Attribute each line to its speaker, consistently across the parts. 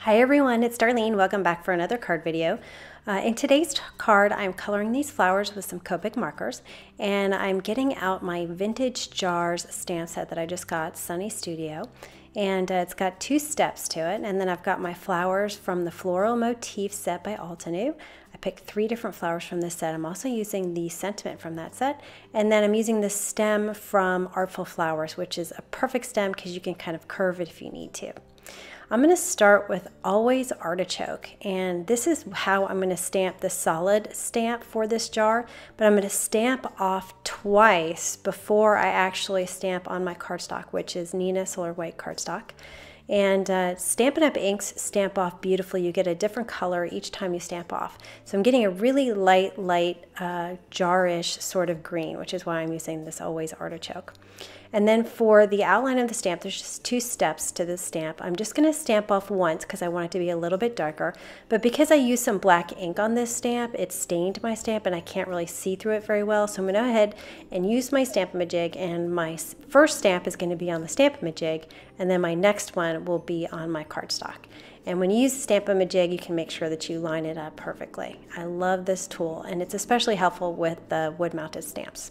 Speaker 1: Hi everyone, it's Darlene. Welcome back for another card video. In today's card, I'm coloring these flowers with some Copic markers, and I'm getting out my Vintage Jars stamp set that I just got, Sunny Studio. And it's got two steps to it, and then I've got my flowers from the Floral Motif set by Altenew. I picked 3 different flowers from this set. I'm also using the sentiment from that set, and then I'm using the stem from Artful Flowers, which is a perfect stem because you can kind of curve it if you need to. I'm going to start with Always Artichoke, and this is how I'm going to stamp the solid stamp for this jar, but I'm going to stamp off twice before I actually stamp on my cardstock, which is Neenah Solar White cardstock. And Stampin' Up! Inks stamp off beautifully. You get a different color each time you stamp off. So I'm getting a really light jar-ish sort of green, which is why I'm using this Always Artichoke. And then for the outline of the stamp, there's just 2 steps to the stamp. I'm just going to stamp off once because I want it to be a little bit darker. But because I used some black ink on this stamp, it stained my stamp and I can't really see through it very well. So I'm going to go ahead and use my Stamp-A-Majig, and my first stamp is going to be on the Stamp-A-Majig, and then my next one will be on my cardstock. And when you use Stamp-A-Majig, you can make sure that you line it up perfectly. I love this tool, and it's especially helpful with the wood-mounted stamps.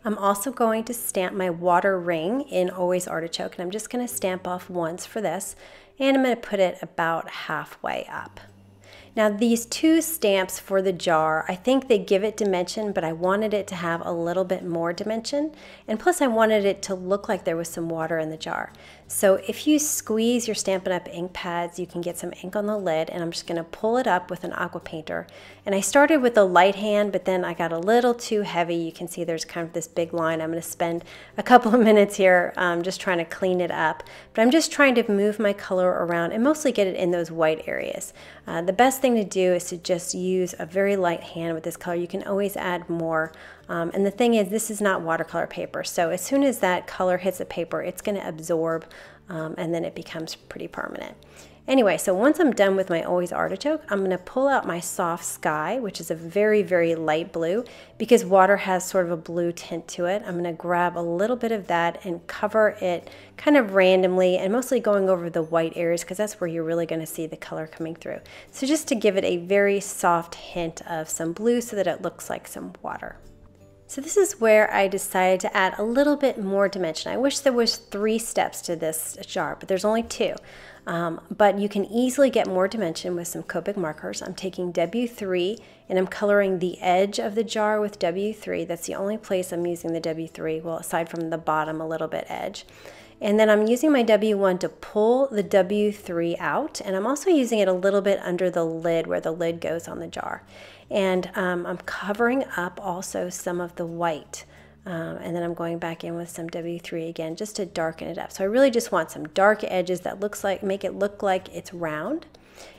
Speaker 1: I'm also going to stamp my water ring in Always Artichoke, and I'm just going to stamp off once for this, and I'm going to put it about halfway up. Now these 2 stamps for the jar, I think they give it dimension, but I wanted it to have a little bit more dimension, and plus I wanted it to look like there was some water in the jar. So if you squeeze your Stampin' Up! Ink pads, you can get some ink on the lid, and I'm just going to pull it up with an aqua painter. And I started with a light hand, but then I got a little too heavy. You can see there's kind of this big line. I'm going to spend a couple of minutes here just trying to clean it up. But I'm just trying to move my color around and mostly get it in those white areas. The best thing to do is to just use a very light hand with this color. You can always add more. And the thing is, this is not watercolor paper, so as soon as that color hits the paper, it's going to absorb, and then it becomes pretty permanent. Anyway, so once I'm done with my Always Artichoke, I'm going to pull out my Soft Sky, which is a very, very light blue, because water has sort of a blue tint to it. I'm going to grab a little bit of that and cover it kind of randomly, and mostly going over the white areas because that's where you're really going to see the color coming through. So just to give it a very soft hint of some blue so that it looks like some water. So this is where I decided to add a little bit more dimension. I wish there was 3 steps to this jar, but there's only 2. But you can easily get more dimension with some Copic markers. I'm taking W3 and I'm coloring the edge of the jar with W3. That's the only place I'm using the W3, well, aside from the bottom a little bit edge. And then I'm using my W1 to pull the W3 out, and I'm also using it a little bit under the lid where the lid goes on the jar. And I'm covering up also some of the white. And then I'm going back in with some W3 again just to darken it up. So I really just want some dark edges that make it look like it's round,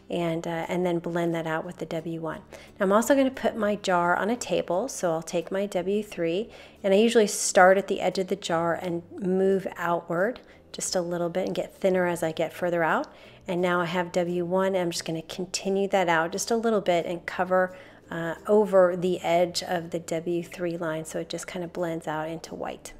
Speaker 1: and then blend that out with the W1. Now I'm also going to put my jar on a table, so I'll take my W3, and I usually start at the edge of the jar and move outward just a little bit and get thinner as I get further out. And now I have W1, and I'm just going to continue that out just a little bit and cover over the edge of the W3 line so it just kind of blends out into white.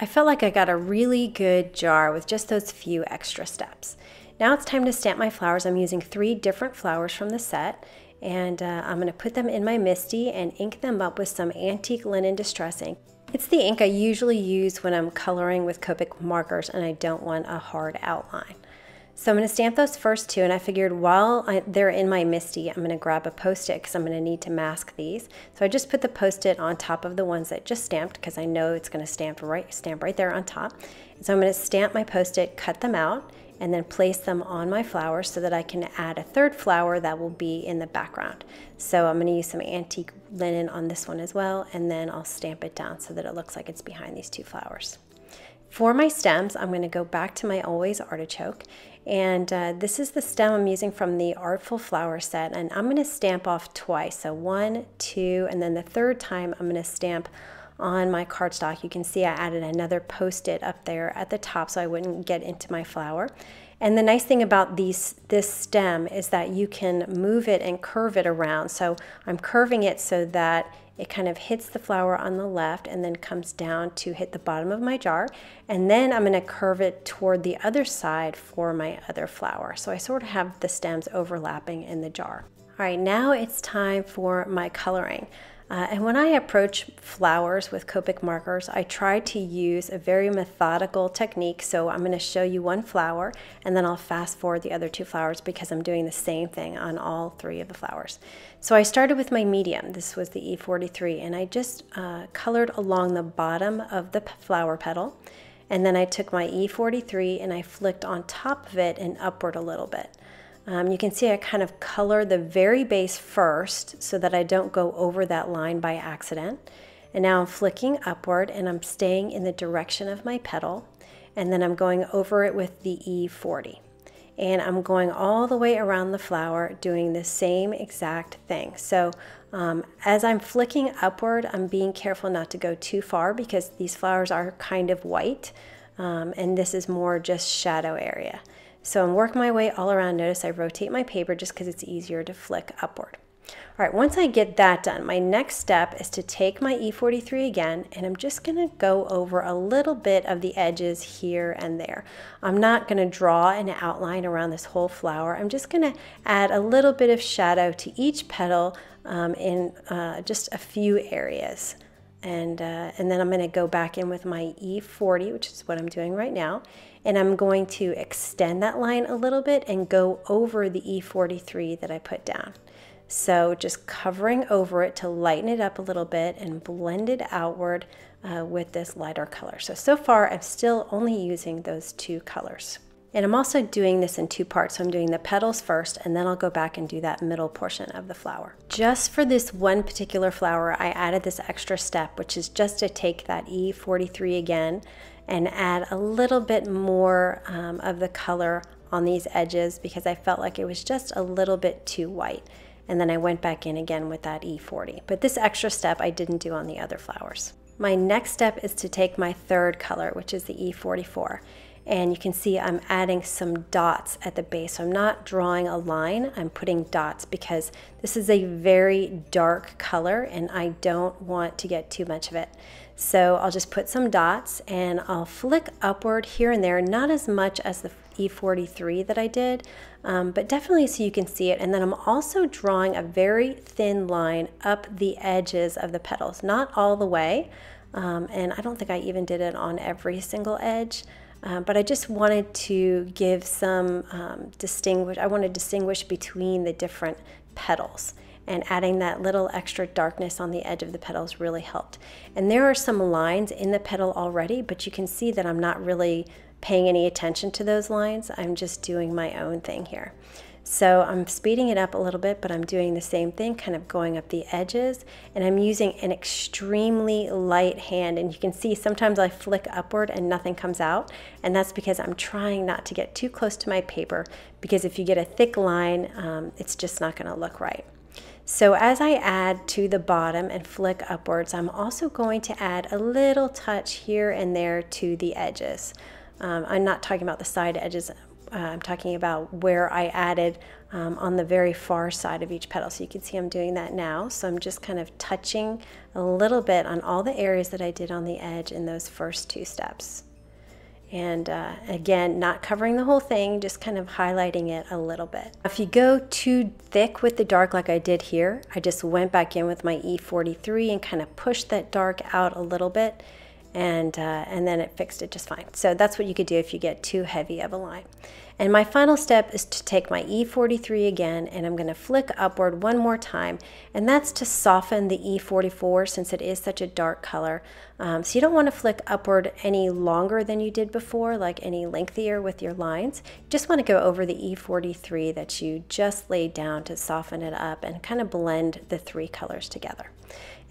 Speaker 1: I felt like I got a really good jar with just those few extra steps. Now it's time to stamp my flowers. I'm using 3 different flowers from the set, and I'm going to put them in my MISTI and ink them up with some Antique Linen Distress ink. It's the ink I usually use when I'm coloring with Copic markers and I don't want a hard outline. So I'm going to stamp those first 2, and I figured while they're in my MISTI, I'm going to grab a Post-it because I'm going to need to mask these. So I just put the Post-it on top of the ones that just stamped because I know it's going to stamp right there on top. And so I'm going to stamp my Post-it, cut them out, and then place them on my flowers so that I can add a 3rd flower that will be in the background. So I'm going to use some antique linen on this one as well, and then I'll stamp it down so that it looks like it's behind these 2 flowers. For my stems, I'm going to go back to my Always Artichoke, and this is the stem I'm using from the Artful Flower set, and I'm going to stamp off twice. So 1, 2, and then the 3rd time I'm going to stamp on my cardstock. You can see I added another Post-it up there at the top so I wouldn't get into my flower. And the nice thing about this stem is that you can move it and curve it around. So I'm curving it so that It kind of hits the flower on the left and then comes down to hit the bottom of my jar. And then I'm going to curve it toward the other side for my other flower. So I sort of have the stems overlapping in the jar. All right, now it's time for my coloring. And when I approach flowers with Copic markers, I try to use a very methodical technique. So I'm going to show you one flower and then I'll fast forward the other two flowers because I'm doing the same thing on all three of the flowers. So I started with my medium. This was the E43, and I just colored along the bottom of the flower petal. And then I took my E43 and I flicked on top of it and upward a little bit. You can see I kind of color the very base first so that I don't go over that line by accident. And now I'm flicking upward and I'm staying in the direction of my petal. And then I'm going over it with the E40. And I'm going all the way around the flower doing the same exact thing. So as I'm flicking upward, I'm being careful not to go too far because these flowers are kind of white. And this is more just shadow area. So I'm working my way all around. Notice I rotate my paper just because it's easier to flick upward. All right, once I get that done, my next step is to take my E43 again, and I'm just going to go over a little bit of the edges here and there. I'm not going to draw an outline around this whole flower. I'm just going to add a little bit of shadow to each petal in just a few areas. And then I'm going to go back in with my E40, which is what I'm doing right now. And I'm going to extend that line a little bit and go over the E43 that I put down. So just covering over it to lighten it up a little bit and blend it outward with this lighter color. So far I'm still only using those two colors. And I'm also doing this in two parts. So I'm doing the petals first, and then I'll go back and do that middle portion of the flower. Just for this one particular flower, I added this extra step, which is just to take that E43 again and add a little bit more of the color on these edges because I felt like it was just a little bit too white. And then I went back in again with that E40. But this extra step I didn't do on the other flowers. My next step is to take my third color, which is the E44. And you can see I'm adding some dots at the base. So I'm not drawing a line, I'm putting dots because this is a very dark color and I don't want to get too much of it. So I'll just put some dots and I'll flick upward here and there, not as much as the E43 that I did, but definitely so you can see it. And then I'm also drawing a very thin line up the edges of the petals, not all the way. And I don't think I even did it on every single edge. But I just wanted to give some I want to distinguish between the different petals, and adding that little extra darkness on the edge of the petals really helped. And there are some lines in the petal already, but you can see that I'm not really paying any attention to those lines. I'm just doing my own thing here. So I'm speeding it up a little bit, but I'm doing the same thing, kind of going up the edges, and I'm using an extremely light hand. And you can see sometimes I flick upward and nothing comes out, and that's because I'm trying not to get too close to my paper, because if you get a thick line, it's just not going to look right. So as I add to the bottom and flick upwards, I'm also going to add a little touch here and there to the edges. I'm not talking about the side edges. I'm talking about where I added on the very far side of each petal. So you can see I'm doing that now. So I'm just kind of touching a little bit on all the areas that I did on the edge in those first two steps. And again, not covering the whole thing, just kind of highlighting it a little bit. If you go too thick with the dark like I did here, I just went back in with my E43 and kind of pushed that dark out a little bit. And then it fixed it just fine. So that's what you could do if you get too heavy of a line. And my final step is to take my E43 again, and I'm going to flick upward one more time, and that's to soften the E44 since it is such a dark color. So you don't want to flick upward any longer than you did before, like any lengthier with your lines. You just want to go over the E43 that you just laid down to soften it up and kind of blend the three colors together.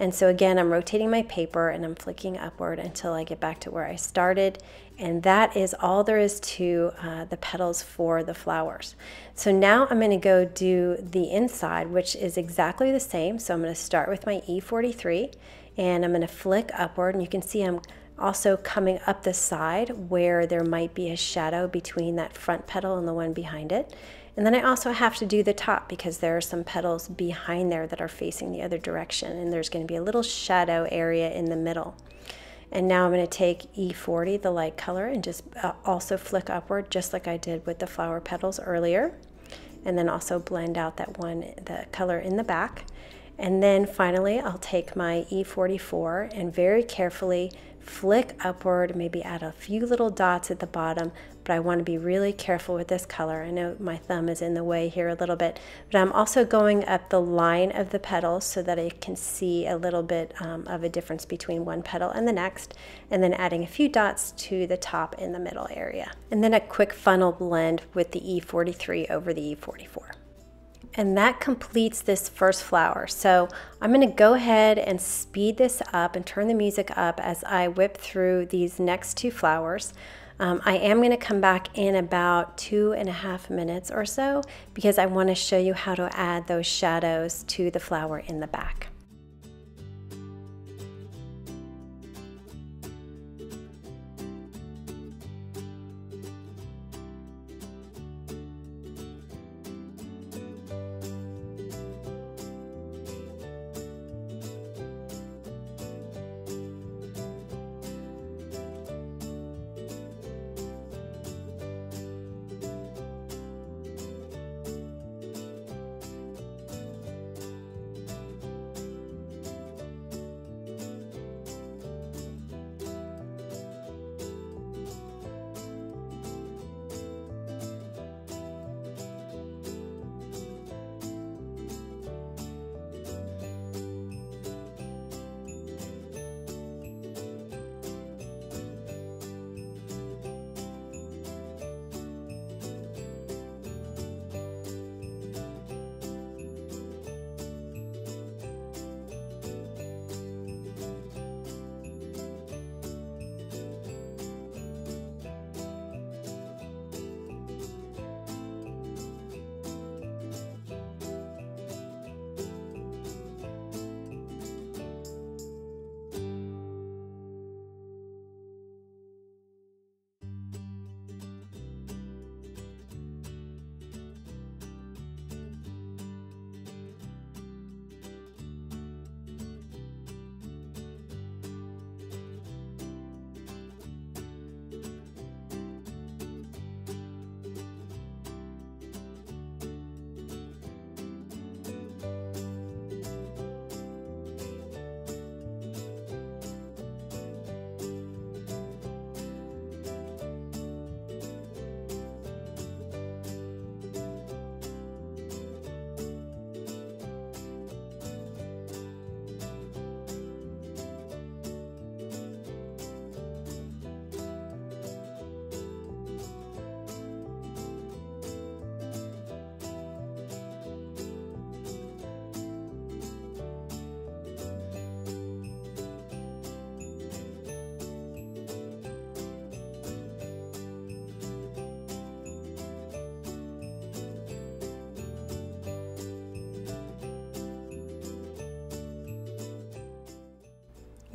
Speaker 1: And so again, I'm rotating my paper and I'm flicking upward until I get back to where I started. And that is all there is to the petals for the flowers. So now I'm going to go do the inside, which is exactly the same. So I'm going to start with my E43 and I'm going to flick upward. And you can see I'm also coming up the side where there might be a shadow between that front petal and the one behind it. And then I also have to do the top because there are some petals behind there that are facing the other direction, and there's going to be a little shadow area in the middle. And now I'm going to take E40, the light color, and just also flick upward just like I did with the flower petals earlier. And then also blend out the color in the back. And then finally I'll take my E44 and very carefully flick upward, maybe add a few little dots at the bottom, but I want to be really careful with this color. I know my thumb is in the way here a little bit, but I'm also going up the line of the petals so that I can see a little bit of a difference between one petal and the next, and then adding a few dots to the top in the middle area. And then a quick funnel blend with the E43 over the E44. And that completes this first flower. So I'm going to go ahead and speed this up and turn the music up as I whip through these next two flowers. I am going to come back in about 2.5 minutes or so because I want to show you how to add those shadows to the flower in the back.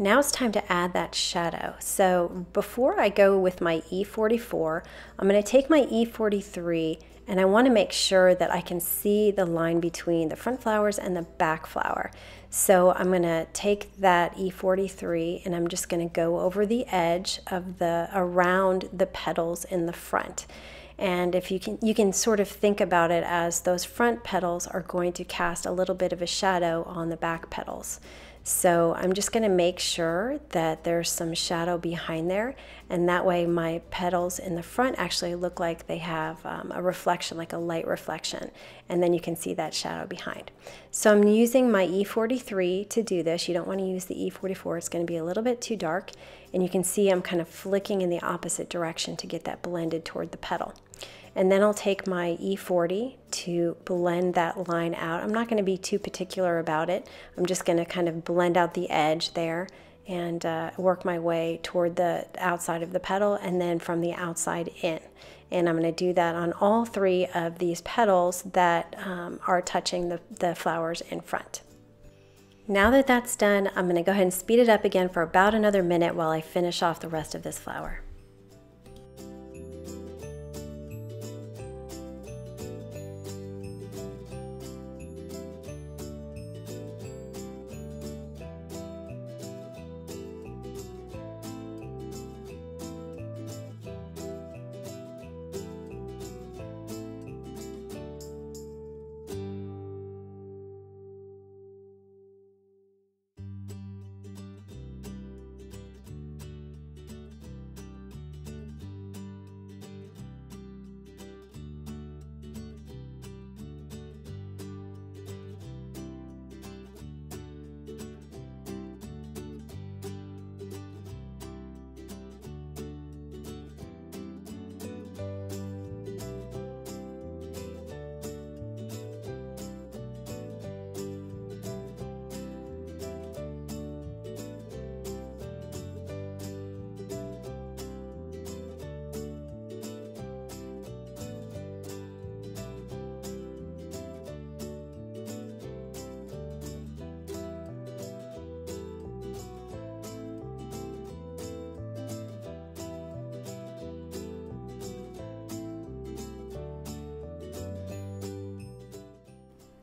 Speaker 1: Now it's time to add that shadow. So before I go with my E44, I'm going to take my E43 and I want to make sure that I can see the line between the front flowers and the back flower. So I'm going to take that E43 and I'm just going to go over the edge of around the petals in the front. And if you can sort of think about it as those front petals are going to cast a little bit of a shadow on the back petals. So I'm just going to make sure that there's some shadow behind there, and that way my petals in the front actually look like they have a reflection, like a light reflection, and then you can see that shadow behind. So I'm using my E43 to do this. You don't want to use the E44, it's going to be a little bit too dark, and you can see I'm kind of flicking in the opposite direction to get that blended toward the petal. And then I'll take my E40 to blend that line out. I'm not going to be too particular about it. I'm just going to kind of blend out the edge there and work my way toward the outside of the petal and then from the outside in. And I'm going to do that on all three of these petals that are touching the flowers in front. Now that that's done, I'm going to go ahead and speed it up again for about another minute while I finish off the rest of this flower.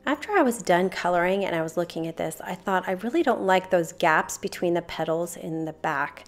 Speaker 1: After I was done coloring and I was looking at this, I thought I really don't like those gaps between the petals in the back.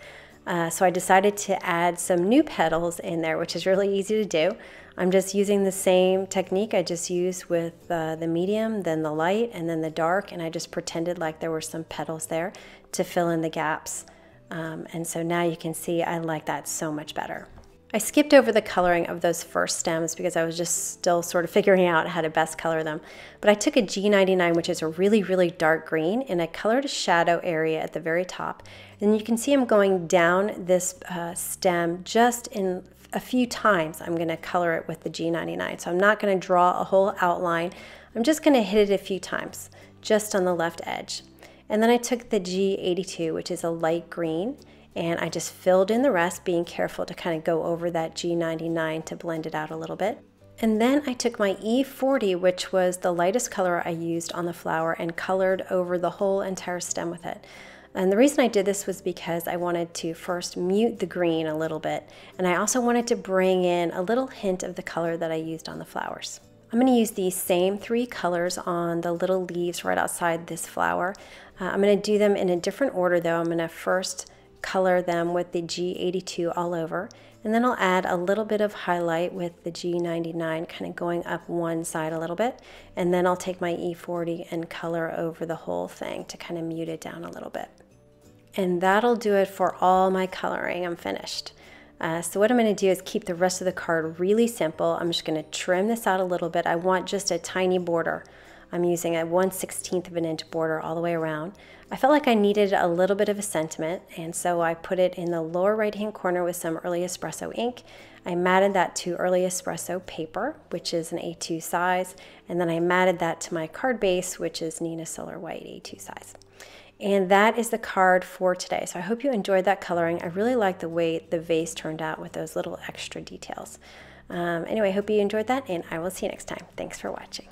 Speaker 1: So I decided to add some new petals in there, which is really easy to do. I'm just using the same technique I just used with the medium, then the light, and then the dark, and I just pretended like there were some petals there to fill in the gaps. And so now you can see I like that so much better. I skipped over the coloring of those first stems because I was just still sort of figuring out how to best color them. But I took a G99, which is a really, really dark green, and I colored a shadow area at the very top. And you can see I'm going down this stem just in a few times. I'm going to color it with the G99. So I'm not going to draw a whole outline. I'm just going to hit it a few times, just on the left edge. And then I took the G82, which is a light green, and I just filled in the rest, being careful to kind of go over that G99 to blend it out a little bit. And then I took my E40, which was the lightest color I used on the flower, and colored over the whole entire stem with it. And the reason I did this was because I wanted to first mute the green a little bit, and I also wanted to bring in a little hint of the color that I used on the flowers. I'm going to use these same 3 colors on the little leaves right outside this flower. I'm going to do them in a different order though. I'm going to first color them with the G82 all over, and then I'll add a little bit of highlight with the G99, kind of going up one side a little bit, and then I'll take my E40 and color over the whole thing to kind of mute it down a little bit. And that'll do it for all my coloring. I'm finished. So what I'm going to do is keep the rest of the card really simple. I'm just going to trim this out a little bit. I want just a tiny border. I'm using a 1/16 of an inch border all the way around. I felt like I needed a little bit of a sentiment, and so I put it in the lower right hand corner with some Early Espresso ink. I matted that to Early Espresso paper, which is an A2 size, and then I matted that to my card base, which is Nina Solar White A2 size. And that is the card for today. So I hope you enjoyed that coloring. I really like the way the vase turned out with those little extra details. Anyway, I hope you enjoyed that, and I will see you next time. Thanks for watching.